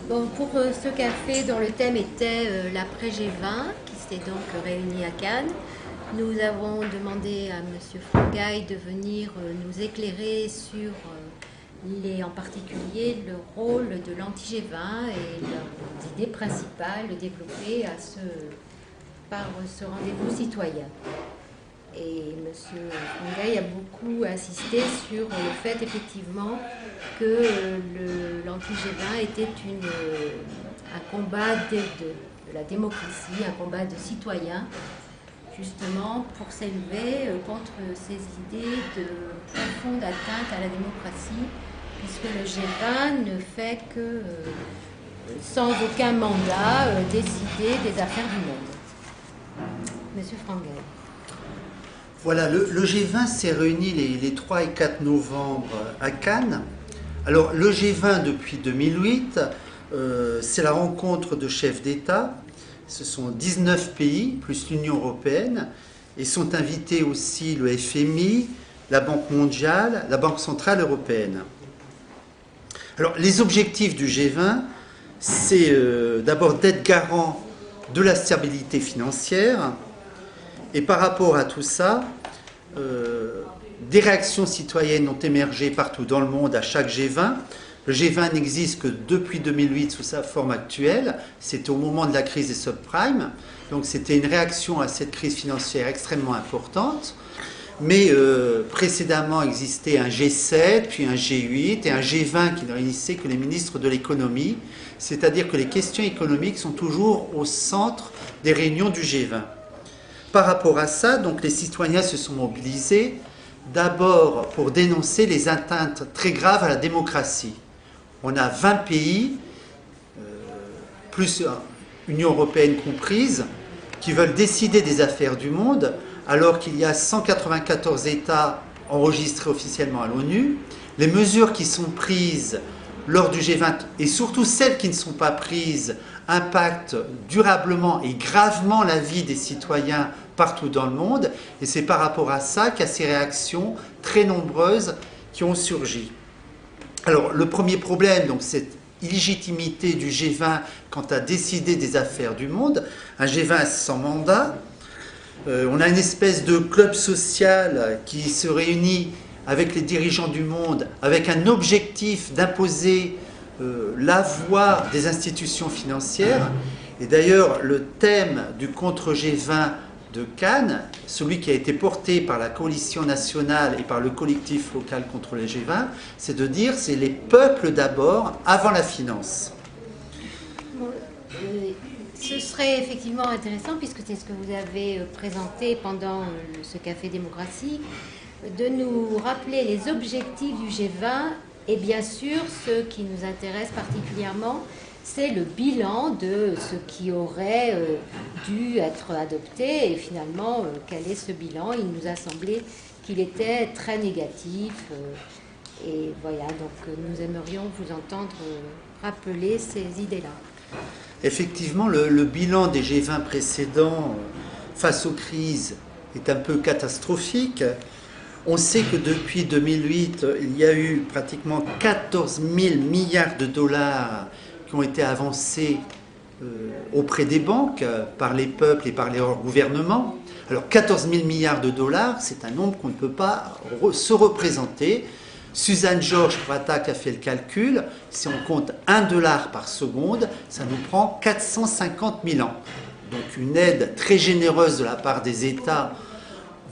Bon, pour ce café dont le thème était l'après G20, qui s'est donc réuni à Cannes, nous avons demandé à M. Frangaille de venir nous éclairer sur en particulier le rôle de l'anti-G20 et leurs idées principales développées par ce rendez-vous citoyen. Et M. Frangaille a beaucoup insisté sur le fait effectivement que l'anti-G20 était un combat de la démocratie, un combat de citoyens, justement pour s'élever contre ces idées de profonde atteinte à la démocratie, puisque le G20 ne fait que, sans aucun mandat, décider des affaires du monde. Monsieur Frangaille. Voilà, le G20 s'est réuni les 3 et 4 novembre à Cannes. Alors, le G20, depuis 2008, c'est la rencontre de chefs d'État. Ce sont 19 pays, plus l'Union européenne, et sont invités aussi le FMI, la Banque mondiale, la Banque centrale européenne. Alors, les objectifs du G20, c'est d'abord d'être garant de la stabilité financière. Et par rapport à tout ça, des réactions citoyennes ont émergé partout dans le monde à chaque G20. Le G20 n'existe que depuis 2008 sous sa forme actuelle. C'était au moment de la crise des subprimes. Donc c'était une réaction à cette crise financière extrêmement importante. Mais précédemment existait un G7, puis un G8 et un G20 qui ne réunissait que les ministres de l'économie. C'est-à-dire que les questions économiques sont toujours au centre des réunions du G20. Par rapport à ça, donc les citoyens se sont mobilisés d'abord pour dénoncer les atteintes très graves à la démocratie. On a 20 pays, plus Union européenne comprise, qui veulent décider des affaires du monde, alors qu'il y a 194 États enregistrés officiellement à l'ONU. Les mesures qui sont prises lors du G20, et surtout celles qui ne sont pas prises, impactent durablement et gravement la vie des citoyens partout dans le monde, et c'est par rapport à ça qu'il y a ces réactions très nombreuses qui ont surgi. Alors, le premier problème, donc, cette illégitimité du G20 quant à décider des affaires du monde, un G20 sans mandat, on a une espèce de club social qui se réunit avec les dirigeants du monde, avec un objectif d'imposer la voix des institutions financières. Et d'ailleurs, le thème du contre-G20 de Cannes, celui qui a été porté par la coalition nationale et par le collectif local contre les G20, c'est de dire c'est les peuples d'abord avant la finance. Bon, ce serait effectivement intéressant, puisque c'est ce que vous avez présenté pendant ce Café Démocratie, de nous rappeler les objectifs du G20 et bien sûr ce qui nous intéresse particulièrement, c'est le bilan de ce qui aurait dû être adopté et finalement quel est ce bilan. Il nous a semblé qu'il était très négatif et voilà, donc nous aimerions vous entendre rappeler ces idées-là. Effectivement, le bilan des G20 précédents face aux crises est un peu catastrophique. On sait que depuis 2008, il y a eu pratiquement 14 000 milliards de dollars qui ont été avancés auprès des banques par les peuples et par leurs gouvernements. Alors 14 000 milliards de dollars, c'est un nombre qu'on ne peut pas se représenter. Suzanne Georges Pratak a fait le calcul. Si on compte 1 dollar par seconde, ça nous prend 450 000 ans. Donc une aide très généreuse de la part des États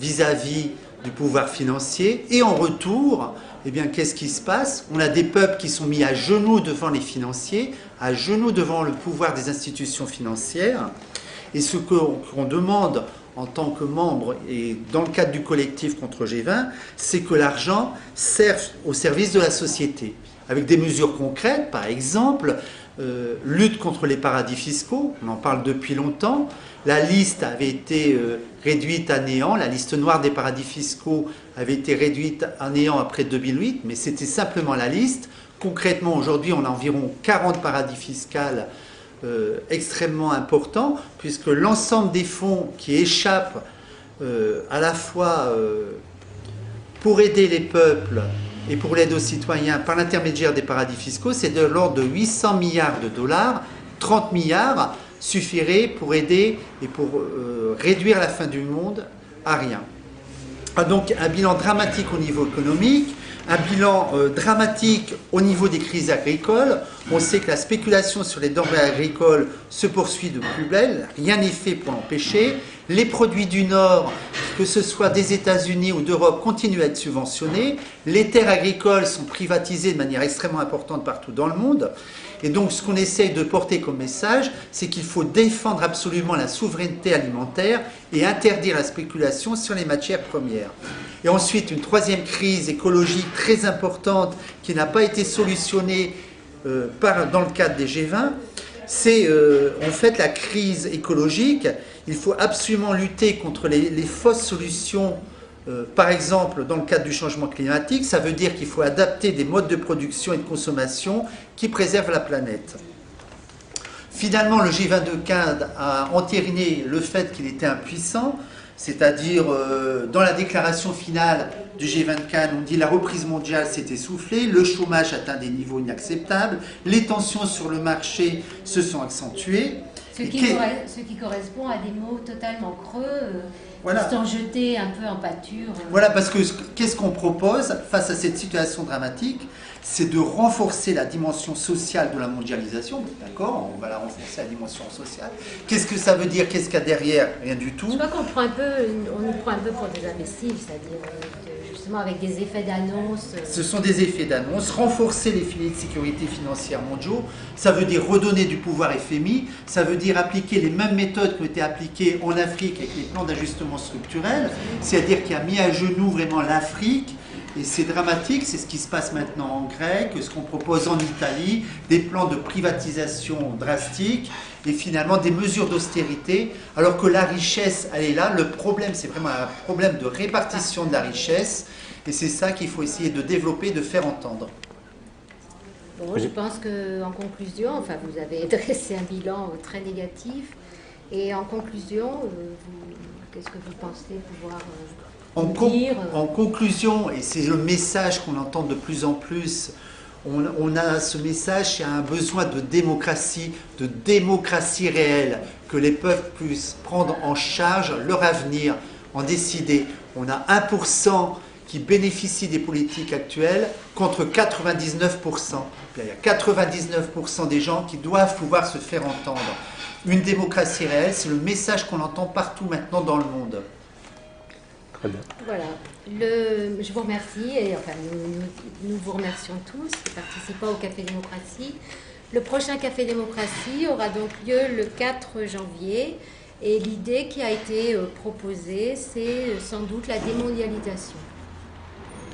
vis-à-vis du pouvoir financier. Et en retour, eh bien, qu'est-ce qui se passe? On a des peuples qui sont mis à genoux devant les financiers, à genoux devant le pouvoir des institutions financières. Et ce qu'on demande en tant que membre et dans le cadre du collectif contre G20, c'est que l'argent serve au service de la société, avec des mesures concrètes, par exemple, lutte contre les paradis fiscaux, on en parle depuis longtemps. La liste avait été réduite à néant, la liste noire des paradis fiscaux avait été réduite à néant après 2008, mais c'était simplement la liste. Concrètement, aujourd'hui, on a environ 40 paradis fiscaux extrêmement importants, puisque l'ensemble des fonds qui échappent à la fois pour aider les peuples et pour l'aide aux citoyens par l'intermédiaire des paradis fiscaux, c'est de l'ordre de 800 milliards de dollars. 30 milliards suffirait pour aider et pour réduire la fin du monde à rien. Donc un bilan dramatique au niveau économique, un bilan dramatique au niveau des crises agricoles. On sait que la spéculation sur les denrées agricoles se poursuit de plus belle, rien n'est fait pour l'empêcher. Les produits du Nord, que ce soit des États-Unis ou d'Europe, continuent à être subventionnés. Les terres agricoles sont privatisées de manière extrêmement importante partout dans le monde. Et donc, ce qu'on essaye de porter comme message, c'est qu'il faut défendre absolument la souveraineté alimentaire et interdire la spéculation sur les matières premières. Et ensuite, une troisième crise écologique très importante qui n'a pas été solutionnée dans le cadre des G20, c'est en fait la crise écologique. Il faut absolument lutter contre les fausses solutions. Par exemple, dans le cadre du changement climatique, ça veut dire qu'il faut adapter des modes de production et de consommation qui préservent la planète. Finalement, le G20 de Cannes a entériné le fait qu'il était impuissant, c'est-à-dire dans la déclaration finale du G20 de Cannes, on dit la reprise mondiale s'est essoufflée, le chômage atteint des niveaux inacceptables, les tensions sur le marché se sont accentuées. Ce qui correspond à des mots totalement creux, voilà. Qui sont jetés un peu en pâture. Voilà, parce que qu'est-ce qu'on propose face à cette situation dramatique? C'est de renforcer la dimension sociale de la mondialisation, d'accord? On va la renforcer la dimension sociale. Qu'est-ce que ça veut dire? Qu'est-ce qu'il y a derrière? Rien du tout. Je crois qu'on nous prend un peu pour des imbéciles, c'est-à-dire justement avec des effets d'annonce. Ce sont des effets d'annonce. Renforcer les filets de sécurité financière mondiaux, ça veut dire redonner du pouvoir FMI, ça veut dire appliquer les mêmes méthodes qui ont été appliquées en Afrique avec les plans d'ajustement structurel, c'est-à-dire qui a mis à genoux vraiment l'Afrique. Et c'est dramatique, c'est ce qui se passe maintenant en Grèce, ce qu'on propose en Italie, des plans de privatisation drastiques et finalement des mesures d'austérité, alors que la richesse, elle est là. Le problème, c'est vraiment un problème de répartition de la richesse et c'est ça qu'il faut essayer de développer, de faire entendre. Bon, je pense qu'en conclusion, enfin, vous avez dressé un bilan très négatif et en conclusion, qu'est-ce que vous pensez pouvoir... En conclusion, et c'est le message qu'on entend de plus en plus, on a ce message, il y a un besoin de démocratie réelle, que les peuples puissent prendre en charge leur avenir, en décider. On a 1% qui bénéficient des politiques actuelles contre 99%. Il y a 99% des gens qui doivent pouvoir se faire entendre. Une démocratie réelle, c'est le message qu'on entend partout maintenant dans le monde. Très bien. Voilà. Je vous remercie et enfin nous vous remercions tous de participer au Café Démocratie. Le prochain Café Démocratie aura donc lieu le 4 janvier et l'idée qui a été proposée, c'est sans doute la démondialisation.